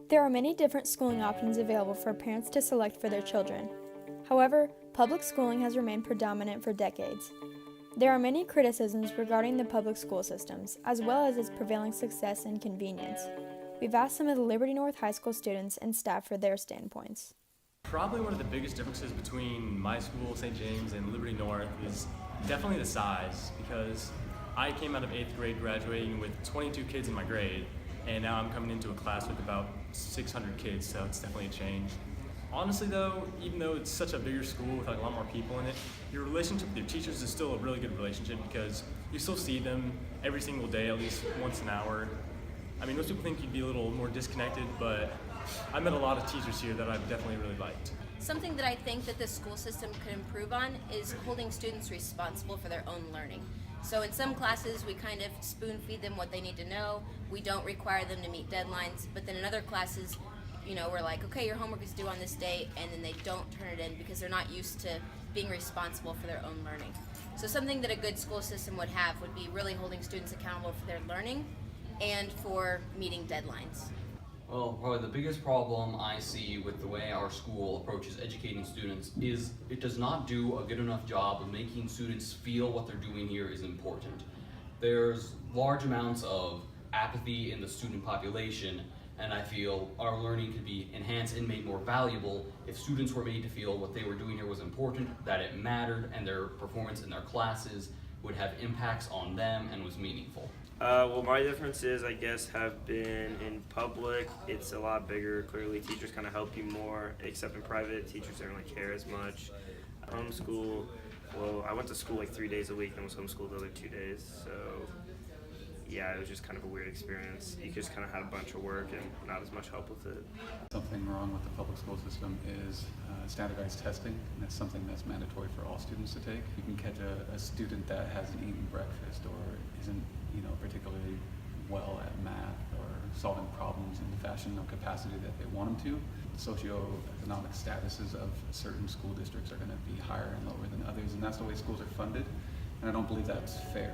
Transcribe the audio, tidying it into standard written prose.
There are many different schooling options available for parents to select for their children. However, public schooling has remained predominant for decades. There are many criticisms regarding the public school systems, as well as its prevailing success and convenience. We've asked some of the Liberty North High School students and staff for their standpoints. Probably one of the biggest differences between my school, St. James, and Liberty North is definitely the size, because I came out of 8th grade graduating with 22 kids in my grade, and now I'm coming into a class with about 600 kids, so it's definitely a change. Honestly though, even though it's such a bigger school with like a lot more people in it, your relationship with your teachers is still a really good relationship because you still see them every single day, at least once an hour. I mean, most people think you'd be a little more disconnected, but I met a lot of teachers here that I've definitely really liked. Something that I think that the school system could improve on is holding students responsible for their own learning. So in some classes we kind of spoon feed them what they need to know. We don't require them to meet deadlines, but then in other classes, we're like, okay, your homework is due on this date, and then they don't turn it in because they're not used to being responsible for their own learning. So something that a good school system would have would be really holding students accountable for their learning and for meeting deadlines. Well, probably the biggest problem I see with the way our school approaches educating students is it does not do a good enough job of making students feel what they're doing here is important. There's large amounts of apathy in the student population, and I feel our learning could be enhanced and made more valuable if students were made to feel what they were doing here was important, that it mattered, and their performance in their classes would have impacts on them and was meaningful. Well, my differences, I guess, have been in public. It's a lot bigger. Clearly, teachers kind of help you more, except in private, teachers don't really care as much. Homeschool, well, I went to school like 3 days a week and was homeschooled the other 2 days, so yeah, it was just kind of a weird experience. You just kind of had a bunch of work and not as much help with it. Something wrong with the public school system is standardized testing, and that's something that's mandatory for all students to take. You can catch a student that hasn't eaten breakfast or isn't, particularly well at math or solving problems in the fashion or capacity that they want them to. Socioeconomic statuses of certain school districts are going to be higher and lower than others, and that's the way schools are funded, and I don't believe that's fair.